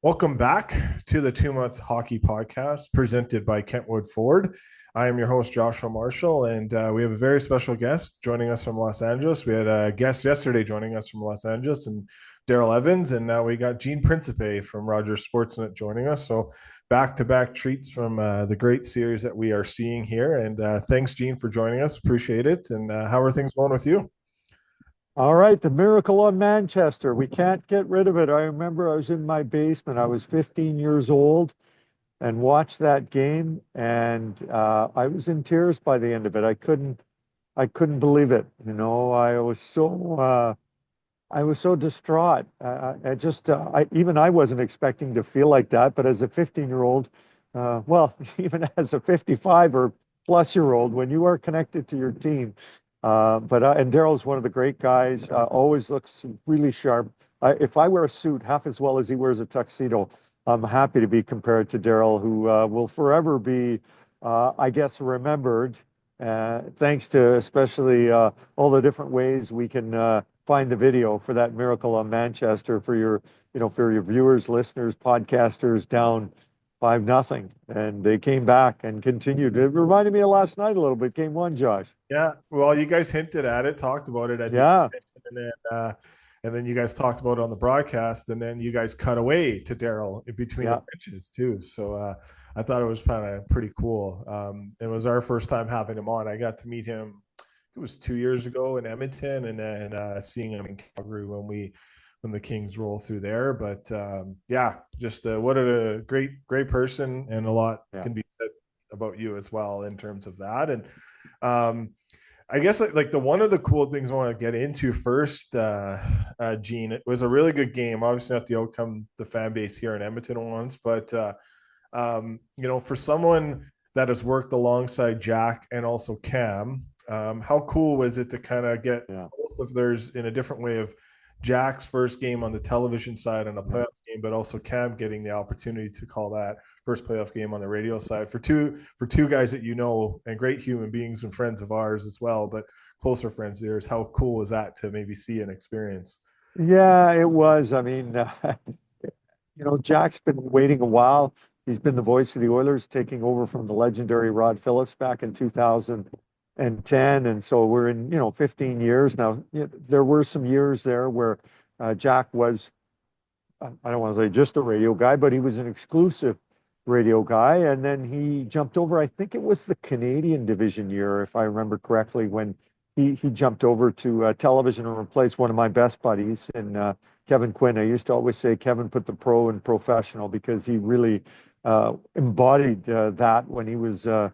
Welcome back to the 2 Months Hockey Podcast presented by Kentwood Ford. I am your host, Joshua Marshall, and we have a very special guest joining us from Los Angeles. We had a guest yesterday joining us from Los Angeles, and Daryl Evans, and now we got Gene Principe from Rogers Sportsnet joining us. So back-to-back treats from the great series that we are seeing here. And thanks, Gene, for joining us. Appreciate it. And how are things going with you? All right, the miracle on Manchester. We can't get rid of it. I remember I was in my basement. I was 15 years old and watched that game, and I was in tears by the end of it. I couldn't believe it. I was so distraught. Even I wasn't expecting to feel like that. But as a 15-year-old, well, even as a 55 or plus year old, when you are connected to your team, and Daryl's one of the great guys. Always looks really sharp. If I wear a suit half as well as he wears a tuxedo, I'm happy to be compared to Daryl, who will forever be, I guess, remembered. Thanks to especially all the different ways we can find the video for that miracle on Manchester for your viewers, listeners, podcasters down 5-0, and they came back and continued. It reminded me of last night a little bit. Game one, Josh. Yeah, well, you guys hinted at it, talked about it at the Yeah. and then you guys talked about it on the broadcast, and then you guys cut away to Daryl in between the Yeah, pitches too. So I thought it was kind of pretty cool. It was our first time having him on. I got to meet him. It was 2 years ago in Edmonton, and then seeing him in Calgary when the Kings roll through there. But yeah, just what a great person, and a lot yeah. can be said about you as well in terms of that. And um, I guess like the one of the cool things I want to get into first, Gene, it was a really good game. Obviously, not the outcome the fan base here in Edmonton wants, but for someone that has worked alongside Jack and also Cam, how cool was it to kind of get Yeah, both of theirs in a different way of Jack's first game on the television side and a yeah. playoff game, but also Cam getting the opportunity to call that first playoff game on the radio side for two guys that and great human beings and friends of ours as well, but closer friends of yours. How cool was that to maybe see and experience? Yeah, it was. I mean, Jack's been waiting a while. He's been the voice of the Oilers, taking over from the legendary Rod Phillips back in 2010. And so we're in, 15 years now. There were some years there where Jack was, I don't want to say just a radio guy, but he was an exclusive radio guy. And then he jumped over, I think it was the Canadian division year, if I remember correctly, when he jumped over to television and replaced one of my best buddies in Kevin Quinn. I used to always say Kevin put the pro in professional because he really embodied that when he was, on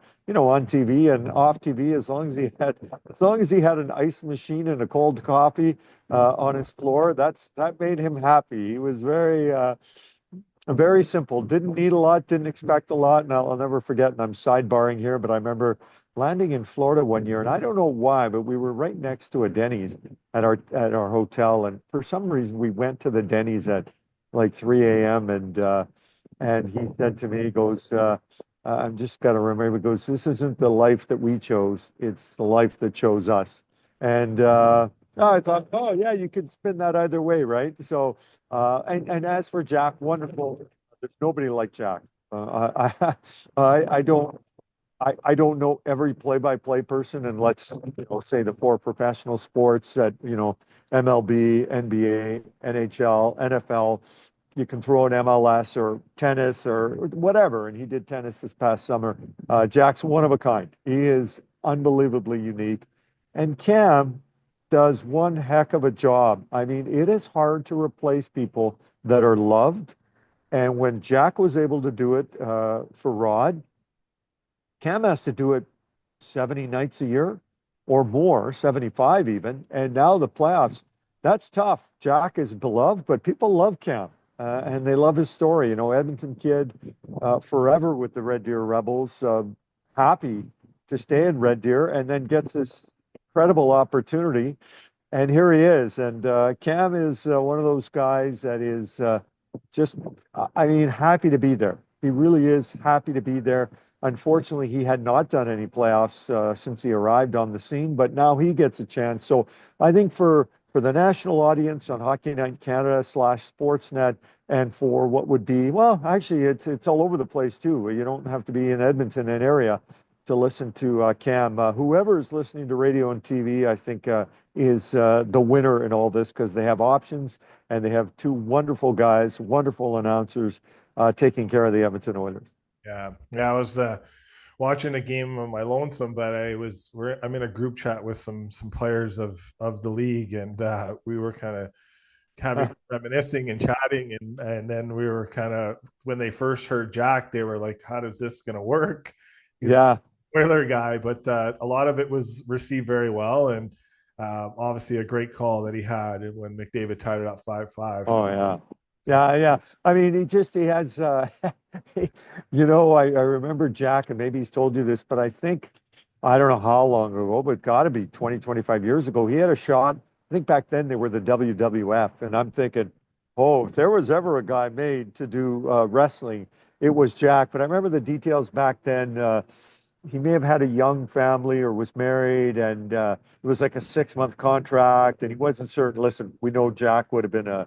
TV and off TV. As long as he had an ice machine and a cold coffee on his floor, that made him happy. He was very simple. Didn't need a lot, didn't expect a lot. And I'll never forget, and I'm sidebarring here, but I remember landing in Florida one year, and I don't know why, but we were right next to a Denny's at our hotel, and for some reason we went to the Denny's at like 3 a.m. and he said to me, he goes, "I'm just got to remember." He goes, "This isn't the life that we chose; it's the life that chose us." And I thought, oh yeah, you could spin that either way, right? So, and as for Jack, wonderful. There's nobody like Jack. I don't know every play-by-play person, and let's say the four professional sports that MLB, NBA, NHL, NFL. You can throw in MLS or tennis or whatever, and he did tennis this past summer. Jack's one of a kind. He is unbelievably unique, and Cam does one heck of a job. I mean, it is hard to replace people that are loved, and when Jack was able to do it for Rod, Cam has to do it 70 nights a year or more, 75 even. And now the playoffs, that's tough. Jack is beloved, but people love Cam and they love his story. Edmonton kid, forever with the Red Deer Rebels, happy to stay in Red Deer, and then gets this incredible opportunity. And here he is. And Cam is one of those guys that is just, I mean, happy to be there. He really is happy to be there. Unfortunately, he had not done any playoffs since he arrived on the scene, but now he gets a chance. So I think for the national audience on Hockey Night in Canada / Sportsnet, and for what would be, well, actually, it's all over the place too. You don't have to be in Edmonton and area to listen to Cam. Whoever is listening to radio and TV, I think is the winner in all this because they have options and they have two wonderful guys, wonderful announcers taking care of the Edmonton Oilers. Yeah, yeah. I was watching a game on my lonesome, but I'm in a group chat with some players of the league, and we were kind of having reminiscing and chatting, and then we were kind of when they first heard Jack, they were like, "How does this going to work?" He's Yeah. a Oiler guy, but a lot of it was received very well, and obviously a great call that he had when McDavid tied it up 5-5. Oh yeah. So Yeah. I mean, he has, I remember Jack, and maybe he's told you this, but I think, I don't know how long ago, but got to be 20, 25 years ago, he had a shot. I think back then they were the WWF, and I'm thinking, oh, if there was ever a guy made to do wrestling, it was Jack. But I remember the details back then. He may have had a young family or was married, and it was like a 6 month contract, and he wasn't certain. Listen, we know Jack would have been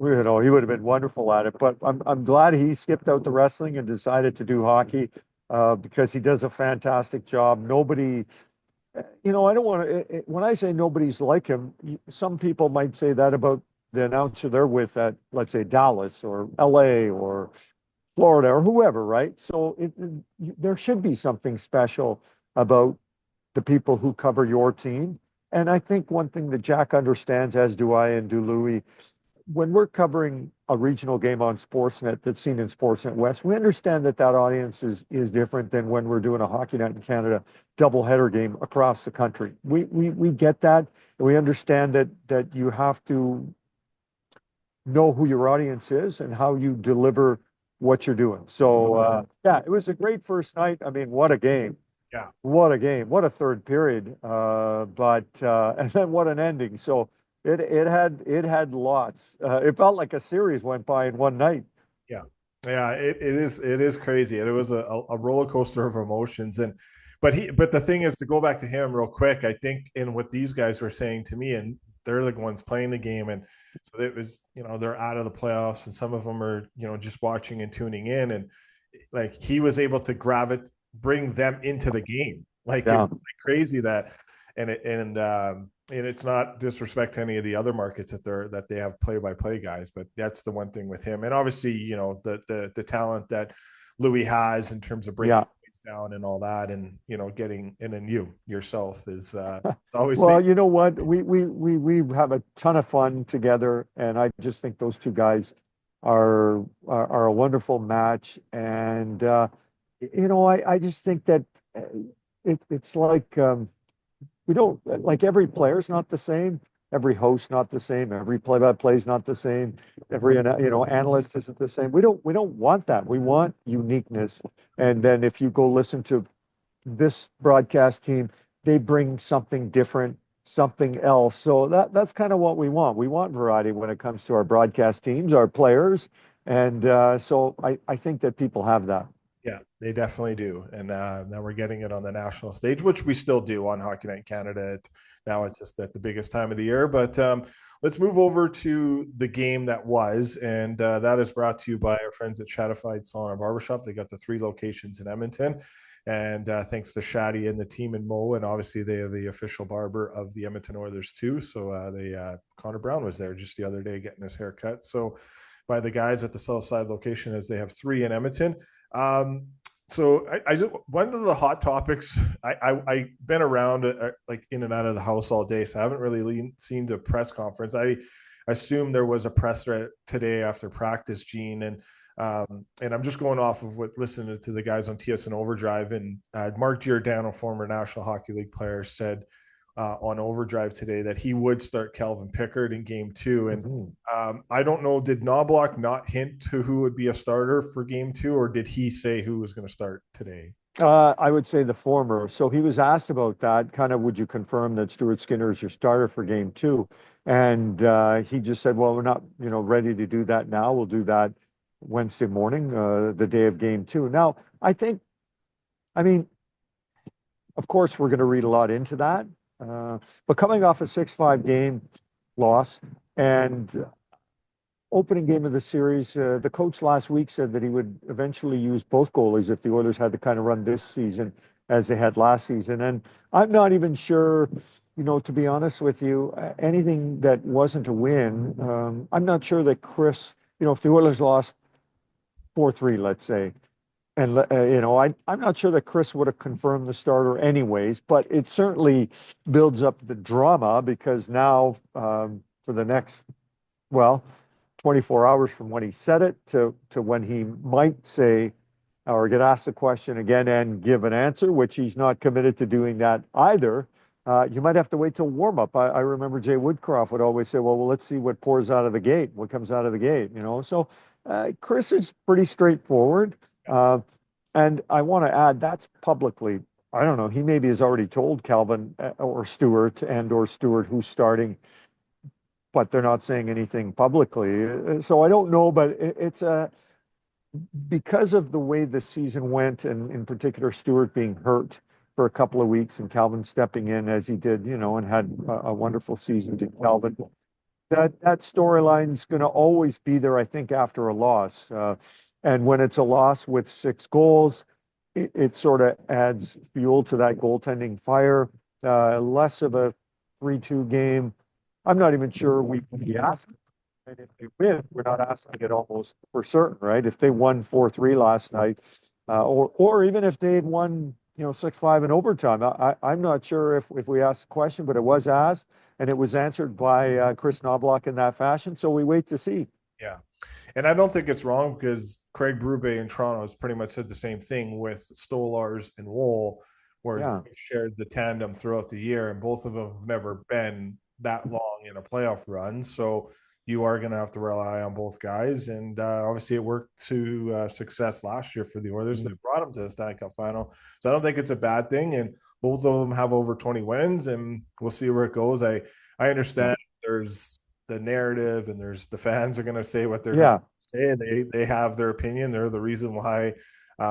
he would have been wonderful at it. But I'm glad he skipped out the wrestling and decided to do hockey because he does a fantastic job. Nobody, I don't want to. When I say nobody's like him, some people might say that about the announcer they're with at, let's say, Dallas or L.A. or Florida or whoever, right? So there should be something special about the people who cover your team. And I think one thing that Jack understands, as do I and do Louis, when we're covering a regional game on Sportsnet that's seen in Sportsnet West, we understand that audience is different than when we're doing a Hockey Night in Canada doubleheader game across the country. We get that, and we understand that you have to know who your audience is and how you deliver what you're doing. So yeah, it was a great first night. I mean, what a game! yeah, What a game! What a third period! But and then what an ending! So it had lots. It felt like a series went by in one night. yeah, yeah. It is crazy. And it was a roller coaster of emotions. And but the thing is, to go back to him real quick, I think in what these guys were saying to me, and they're the ones playing the game, and so it was they're out of the playoffs, and some of them are just watching and tuning in, and like he was able to bring them into the game. Like it was Yeah, like crazy that, and it's not disrespect to any of the other markets that they have play-by-play guys, but that's the one thing with him. And obviously, the talent that Louis has in terms of breaking yeah. things down and all that, and getting in, and you yourself is always Well, see. you know what? We have a ton of fun together, and I just think those two guys are a wonderful match. And I just think that uh, it's like we don't like every player's not the same, every host not the same, every play-by-play is not the same, every analyst isn't the same. We don't want that. We want uniqueness. And then if you go listen to this broadcast team, they bring something different, something else. So that's kind of what we want. We want variety when it comes to our broadcast teams, our players, and so I think that people have that. Yeah, they definitely do. And now we're getting it on the national stage, which we still do on Hockey Night in Canada. Now it's just at the biggest time of the year. But let's move over to the game that was. And that is brought to you by our friends at Shadified Salon and Barbershop. They got the 3 locations in Edmonton. And thanks to Shadi and the team in Mo. And obviously, they are the official barber of the Edmonton Oilers, too. So Connor Brown was there just the other day getting his hair cut. So by the guys at the Southside location, as they have 3 in Edmonton. So I just one of the hot topics. I've been around like in and out of the house all day, so I haven't really seen the press conference. I assume there was a presser today after practice, Gene, and I'm just going off of what listening to the guys on TSN Overdrive, and Mark Giordano, former National Hockey League player, said on Overdrive today that he would start Calvin Pickard in Game 2, and Mhm. I don't know, did Knobloch not hint to who would be a starter for Game 2, or did he say who was going to start today? I would say the former. So he was asked about that, kind of, would you confirm that Stuart Skinner is your starter for game 2? And he just said, well, we're not, ready to do that now. We'll do that Wednesday morning, the day of game 2. Now, I mean, of course, we're going to read a lot into that. But coming off a 6-5 game loss, and opening game of the series, the coach last week said that he would eventually use both goalies if the Oilers had the kind of run this season as they had last season. And I'm not even sure, to be honest with you, anything that wasn't a win. I'm not sure that Chris, if the Oilers lost 4-3, let's say, and I'm not sure that Chris would have confirmed the starter anyways, but it certainly builds up the drama because now for the next, well, 24 hours from when he said it to when he might say or get asked the question again and give an answer, which he's not committed to doing that either. You might have to wait till warm up. I remember Jay Woodcroft would always say, well, let's see what pours out of the gate, what comes out of the gate, So Chris is pretty straightforward. Uh, and I want to add that's publicly. I don't know. He maybe has already told Calvin or Stewart or Stewart who's starting, but they're not saying anything publicly. So I don't know, but it's a because of the way the season went, and in particular Stewart being hurt for a couple of weeks and Calvin stepping in as he did, and had a wonderful season to Calvin. That storyline's going to always be there, I think, after a loss. And when it's a loss with 6 goals, it sort of adds fuel to that goaltending fire. Less of a 3-2 game. I'm not even sure we ask. And if they win, we're not asking it almost for certain, right? If they won 4-3 last night, or even if they had won, 6-5 in overtime, I'm not sure if we asked the question, but it was asked and it was answered by Chris Knobloch in that fashion. So we wait to see. Yeah. And I don't think it's wrong because Craig Berube in Toronto has pretty much said the same thing with Stolars and Woll, where Yeah. they shared the tandem throughout the year, and both of them have never been that long in a playoff run. So you are going to have to rely on both guys. And obviously, it worked to success last year for the Oilers. They brought them to the Stanley Cup final. So I don't think it's a bad thing. And both of them have over 20 wins, and we'll see where it goes. I understand there's the narrative and there's the fans are going to say what they're going Yeah. to say, and they have their opinion. They're the reason why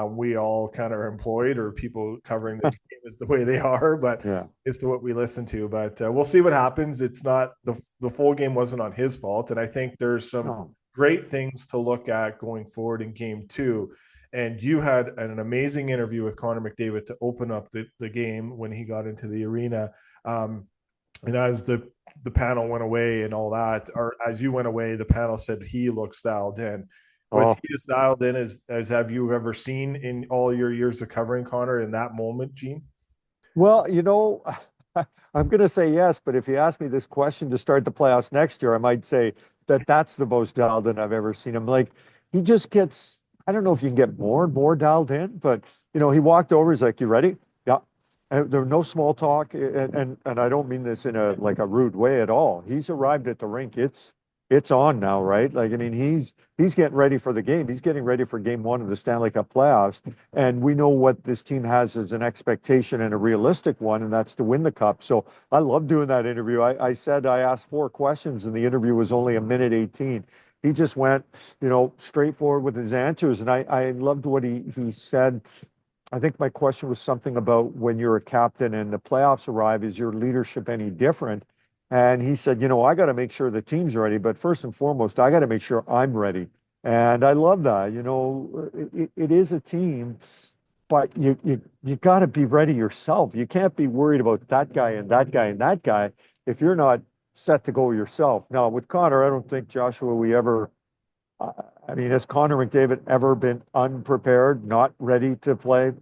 we all kind of are employed, or people covering the game is the way they are, but Yeah. it's to what we listen to. But we'll see what happens. It's not the full game wasn't on his fault, and I think there's some No. great things to look at going forward in game 2. And you had an amazing interview with Connor McDavid to open up the game when he got into the arena. And as the panel went away and all that, or as you went away, the panel said he looks dialed in. Was Oh, he as dialed in as have you ever seen in all your years of covering Connor in that moment, Gene? well, I'm going to say yes, but if you ask me this question to start the playoffs next year, I might say that that's the most dialed in I've ever seen him. Like he just gets, I don't know if you can get more and more dialed in, but he walked over, he's like, "You ready?" Yeah. And there was no small talk, and I don't mean this in a like a rude way at all. He's arrived at the rink. It's on now, right? Like, I mean, he's getting ready for the game. He's getting ready for game 1 of the Stanley Cup playoffs. And we know what this team has as an expectation and a realistic one, and that's to win the cup. So I love doing that interview. I said I asked 4 questions, and the interview was only a minute 18. He just went, straightforward with his answers. And I loved what he said. I think my question was something about when you're a captain and the playoffs arrive, is your leadership any different? And he said, I got to make sure the team's ready, but first and foremost, I got to make sure I'm ready. And I love that. It is a team, but you got to be ready yourself. You can't be worried about that guy and that guy and that guy if you're not set to go yourself. Now, with Connor, I don't think, Joshua, we ever I mean, has Connor McDavid ever been unprepared, not ready to play?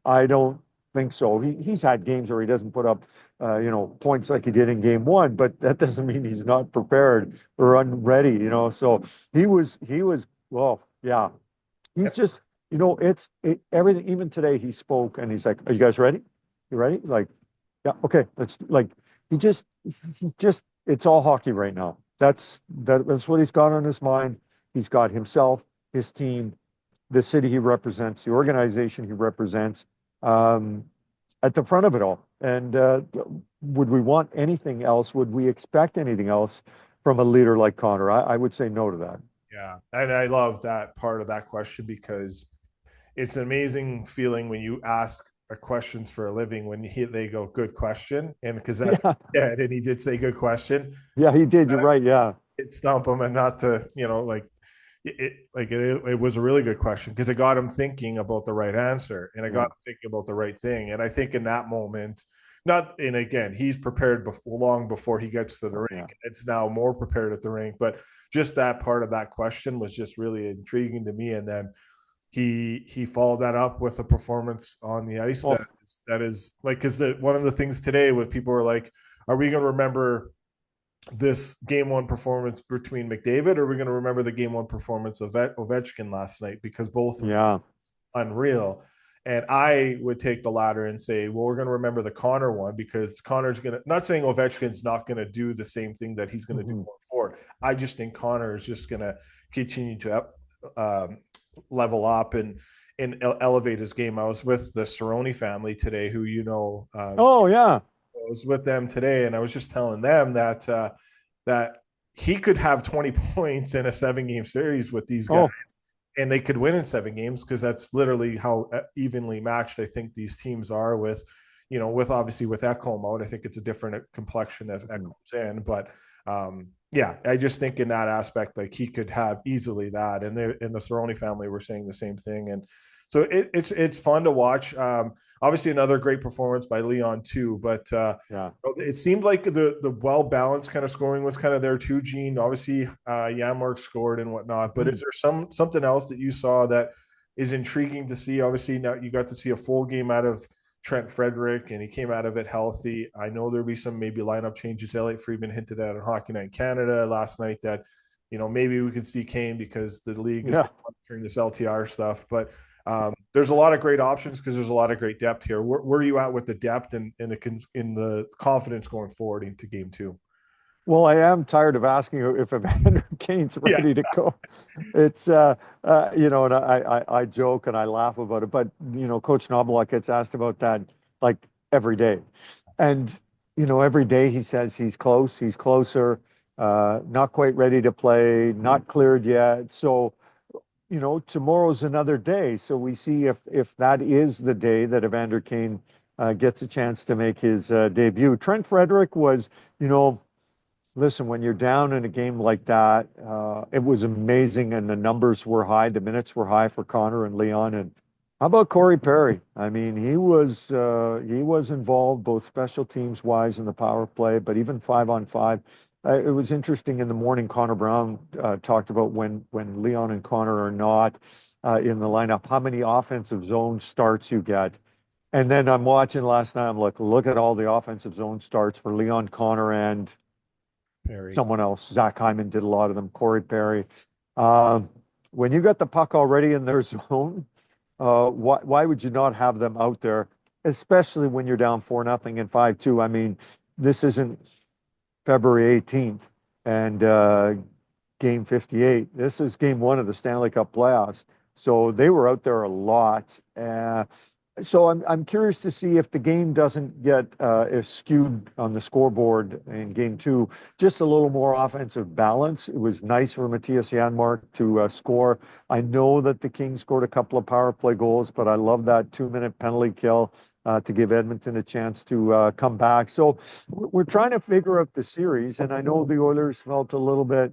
I don't think so. He's had games where he doesn't put up, points like he did in game 1, but that doesn't mean he's not prepared or unready, So he was, well, yeah. He's just, everything. Even today, he spoke and he's like, "Are you guys ready? You ready?" Like, yeah, okay. Let's like. He just. It's all hockey right now. That's what he's got on his mind. He's got himself, his team, the city he represents, the organization he represents, um, at the front of it all. And would we want anything else? Would we expect anything else from a leader like Connor? I would say no to that. Yeah. And I love that part of that question because it's an amazing feeling when you ask a questions for a living when they go good question, and because that's Yeah, yeah, and he did say good question. yeah, he did. You're right. Yeah. stump him and not to, like it was a really good question because it got him thinking about the right answer and it got Yeah. him thinking about the right thing. And I think in that moment, not and again, he's prepared long before he gets to the rink. Yeah. It's now more prepared at the rink, but just that part of that question was just really intriguing to me. And then he followed that up with a performance on the ice Oh, that is like because one of the things today with people were like, are we going to remember this game one performance between McDavid, or are we going to remember the game one performance of Ovechkin last night? Because both of them yeah. unreal. And I would take the latter and say, well, we're going to remember the Connor one because Connor's going to, not saying Ovechkin's not going to do the same thing that he's going to do Mhm. going forward. I just think Connor is just going to continue to level up and elevate his game. I was with the Cerrone family today, who Oh, yeah. I was with them today, and I was just telling them that he could have 20 points in a 7 game series with these guys, Oh, and they could win in 7 games because that's literally how evenly matched I think these teams are. With obviously with Ekholm out, I think it's a different complexion if mhm. Ekholm's in, but yeah, I just think in that aspect, like he could have easily that, and they in the Cerrone family were saying the same thing, and so it's fun to watch. Obviously, another great performance by Leon too, but Yeah. it seemed like the well balanced kind of scoring was kind of there too. Gene, obviously, Yamark scored and whatnot, but is there something else that you saw that is intriguing to see? Obviously, now you got to see a full game out of Trent Frederick, and he came out of it healthy. I know there'll be some maybe lineup changes. Elliot Friedman hinted at on Hockey Night Canada last night that maybe we could see Kane because the league is Yeah. monitoring this LTR stuff, but. There's a lot of great options because there's a lot of great depth here. Where are you at with the depth and in the confidence going forward into game two? Well, I am tired of asking you if Evander Kane's Yeah. ready to go. It's and I joke and I laugh about it, but Coach Knobloch gets asked about that like every day, and every day he says he's close, he's closer, not quite ready to play, not cleared yet. So tomorrow's another day. So we see if that is the day that Evander Kane gets a chance to make his debut. Trent Frederick was, you know. Listen, when you're down in a game like that, it was amazing, and the numbers were high. The minutes were high for Connor and Leon. And how about Corey Perry? I mean, he was involved both special teams wise in the power play, but even 5-on-5. It was interesting in the morning. Connor Brown talked about when Leon and Connor are not in the lineup, how many offensive zone starts you get. And then I'm watching last night. I'm like, look at all the offensive zone starts for Leon, Connor, and Perry. someone else. Zach Hyman did a lot of them. Corey Perry. Um, when you got the puck already in their zone, why would you not have them out there, especially when you're down 4-0 and 5-2? I mean, this isn't February 18th and game 58. This is game one of the Stanley Cup playoffs. So they were out there a lot. So I'm curious to see if the game doesn't get skewed on the scoreboard in game two, just a little more offensive balance. It was nice for Matthias Janmark to score. I know that the Kings scored a couple of power play goals, but I love that 2-minute penalty kill to give Edmonton a chance to come back. So we're trying to figure out the series, and I know the Oilers felt a little bit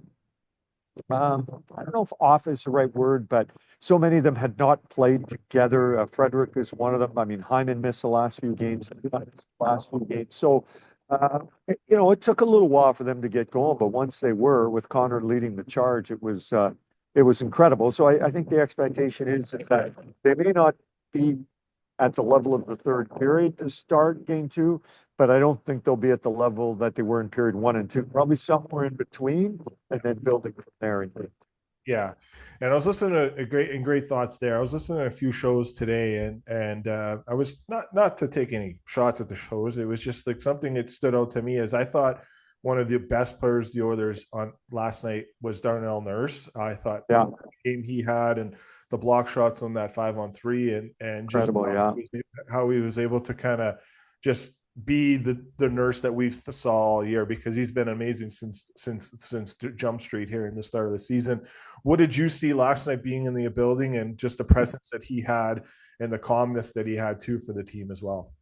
I don't know if off is the right word, but so many of them had not played together. Frederick is one of them. I mean, Hyman missed the last few games, So, it took a little while for them to get going, but once they were, with Connor leading the charge, it was incredible. So I think the expectation is that they may not be at the level of the third period to start game two, but I don't think they'll be at the level that they were in period one and two. Probably somewhere in between, and then building from there. Yeah, and I was listening to great thoughts there. I was listening to a few shows today, and I was not to take any shots at the shows. It was just like something that stood out to me as I thought one of the best players the Oilers on last night was Darnell Nurse. I thought Yeah, the game he had and the block shots on that 5-on-3 and just incredible. Yeah, how he was able to kind of just be the nurse that we saw all year because he's been amazing since Jump Street here in the start of the season. What did you see last night being in the building and just the presence that he had and the calmness that he had too for the team as well?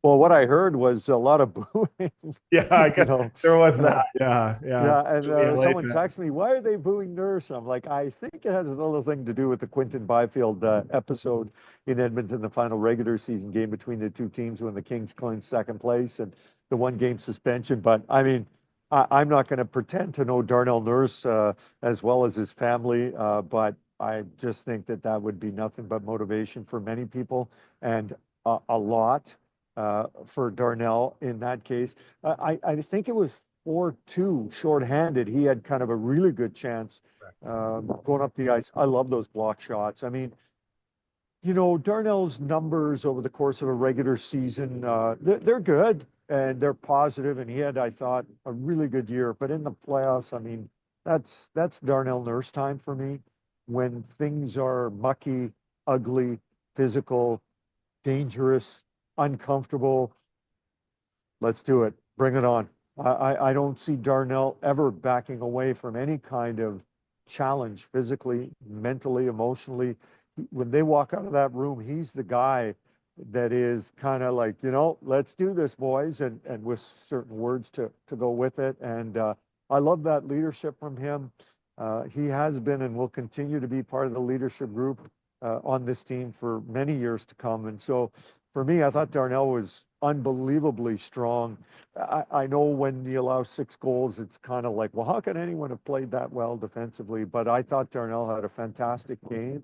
Well, what I heard was a lot of booing, Yeah, I you guess know. there was that. Uh, Yeah, yeah. yeah, and The LA someone fan. texted me, "Why are they booing Nurse?" I'm like, I think it has a little thing to do with the Quinton Byfield episode in Edmonton, the final regular season game between the two teams when the Kings clinched second place and the one game suspension. But I mean, I'm not going to pretend to know Darnell Nurse as well as his family, but I just think that that would be nothing but motivation for many people and a lot for Darnell in that case. I think it was 4-2 shorthanded. He had kind of a really good chance going up the ice. I love those block shots. I mean, Darnell's numbers over the course of a regular season, they're good and they're positive, and he had, I thought, a really good year. But in the playoffs, I mean, that's Darnell Nurse time for me. When things are mucky, ugly, physical, dangerous, uncomfortable, let's do it. Bring it on. I don't see Darnell ever backing away from any kind of challenge physically, mentally, emotionally. When they walk out of that room, he's the guy that is kind of like, let's do this, boys, and with certain words to go with it. And I love that leadership from him. He has been and will continue to be part of the leadership group on this team for many years to come. And so for me, I thought Darnell was unbelievably strong. I know when you allow 6 goals, it's kind of like, well, how can anyone have played that well defensively? But I thought Darnell had a fantastic game.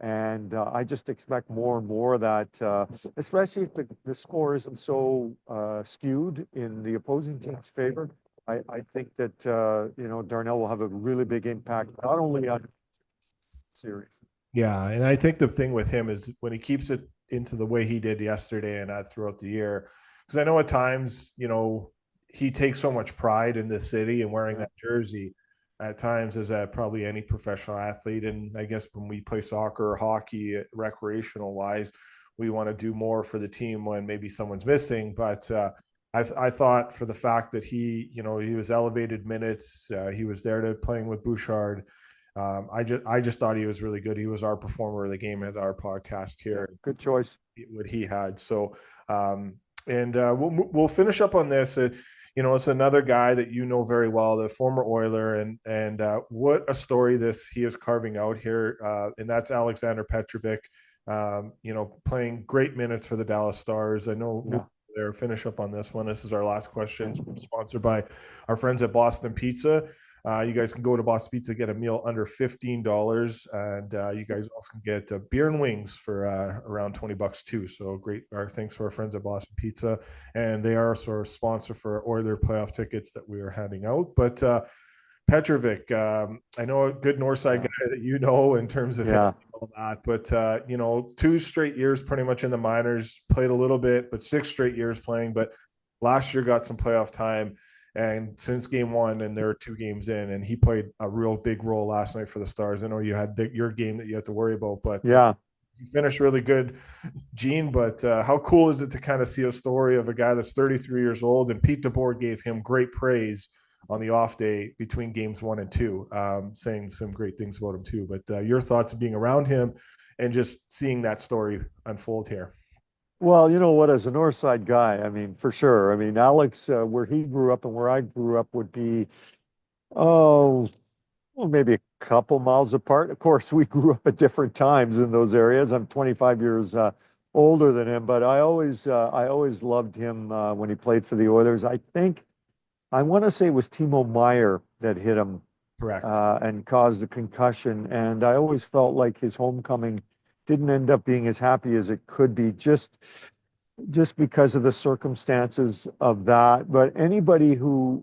And I just expect more and more of that, especially if the score isn't so skewed in the opposing team's favor. I think that, Darnell will have a really big impact, not only on the series. Yeah, and I think the thing with him is when he keeps it into the way he did yesterday and throughout the year, because I know at times, he takes so much pride in the city and wearing Yeah. that jersey at times as probably any professional athlete. And I guess when we play soccer or hockey, recreational wise, we want to do more for the team when maybe someone's missing. But I thought for the fact that he was elevated minutes, he was there to playing with Bouchard. I just thought he was really good. He was our performer of the game at our podcast Yeah, here. good choice. What he had. So, and we'll finish up on this. It's another guy that you know very well, the former Oiler, and what a story this he is carving out here. And that's Alexander Petrovic. Playing great minutes for the Dallas Stars. I know Yeah. there finish up on this one. This is our last question, sponsored by our friends at Boston Pizza. You guys can go to Boston Pizza, get a meal under $15, and you guys also can get beer and wings for around $20 too. So great! Thanks to our friends at Boston Pizza, and they are sort of sponsor for Oiler playoff tickets that we are handing out. But Petrovic, I know a good Northside Yeah. guy that you know in terms of him Yeah. and all that, but 2 straight years pretty much in the minors, played a little bit, but 6 straight years playing. But last year got some playoff time, and since game one, and there are 2 games in, and he played a real big role last night for the Stars. I know you had your game that you had to worry about, but Yeah. he finished really good, Gene. But how cool is it to kind of see a story of a guy that's 33 years old, and Pete DeBoer gave him great praise on the off day between games 1 and 2, saying some great things about him too. But your thoughts of being around him and just seeing that story unfold here. Well, you know what, as a North Side guy, I mean, for sure. I mean, Alex, where he grew up and where I grew up would be, oh, well, maybe a couple miles apart. Of course, we grew up at different times in those areas. I'm 25 years older than him, but I always loved him when he played for the Oilers. I think I want to say it was Timo Meyer that hit him Correct. and caused the concussion. And I always felt like his homecoming didn't end up being as happy as it could be, just because of the circumstances of that. But anybody who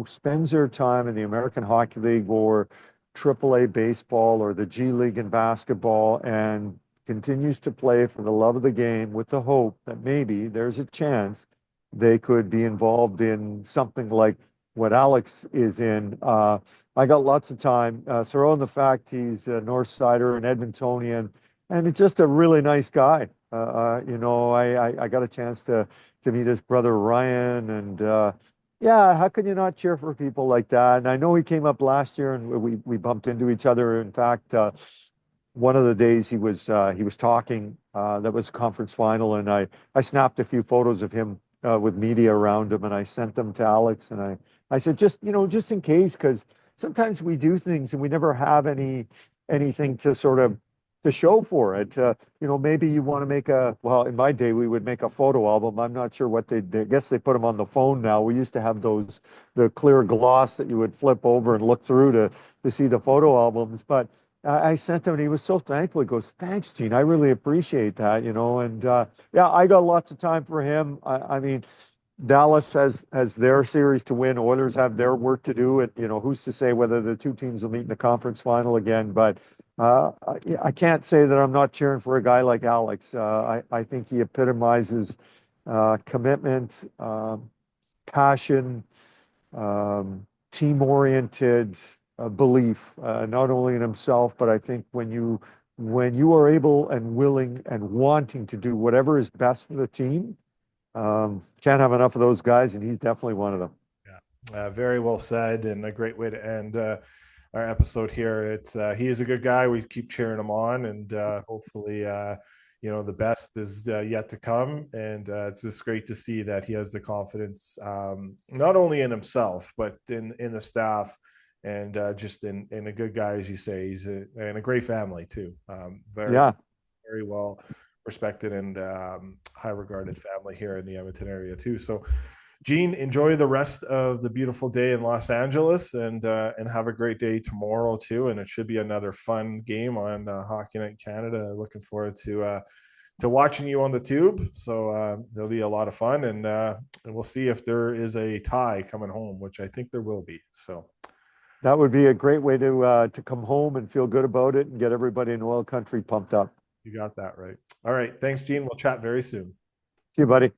spends their time in the American Hockey League or AAA baseball or the G League in basketball and continues to play for the love of the game with the hope that maybe there's a chance they could be involved in something like what Alex is in. I got lots of time. Throw in the fact he's a North Sider and Edmontonian, and it's just a really nice guy. I got a chance to meet his brother Ryan, and yeah, how can you not cheer for people like that? And I know he came up last year, and we bumped into each other. In fact, one of the days he was talking, that was conference final, and I snapped a few photos of him with media around him, and I sent them to Alex, and I said, just, just in case, because sometimes we do things and we never have anything to sort of to show for it. Maybe you want to make well, in my day, we would make a photo album. I'm not sure what I guess they put them on the phone now. We used to have the clear gloss that you would flip over and look through to see the photo albums. But I sent him and he was so thankful. He goes, "Thanks, Gene. I really appreciate that, And yeah, I got lots of time for him. I mean, Dallas has their series to win. Oilers have their work to do. And, who's to say whether the two teams will meet in the conference final again? But I can't say that I'm not cheering for a guy like Alex. I think he epitomizes commitment, passion, team-oriented belief, not only in himself, but I think when you are able and willing and wanting to do whatever is best for the team, can't have enough of those guys, and he's definitely one of them. Yeah, very well said, and a great way to end our episode here. It's he is a good guy. We keep cheering him on, and hopefully, the best is yet to come. And it's just great to see that he has the confidence, not only in himself but in the staff, and just in a good guy, as you say. He's and a great family too. Very Yeah, very well respected and high regarded family here in the Edmonton area too. So Gene, enjoy the rest of the beautiful day in Los Angeles, and have a great day tomorrow too. And it should be another fun game on Hockey Night Canada. Looking forward to watching you on the tube. So there'll be a lot of fun, and we'll see if there is a tie coming home, which I think there will be. So that would be a great way to come home and feel good about it and get everybody in oil country pumped up. you got that right. All right, thanks, Gene. We'll chat very soon. See you, buddy.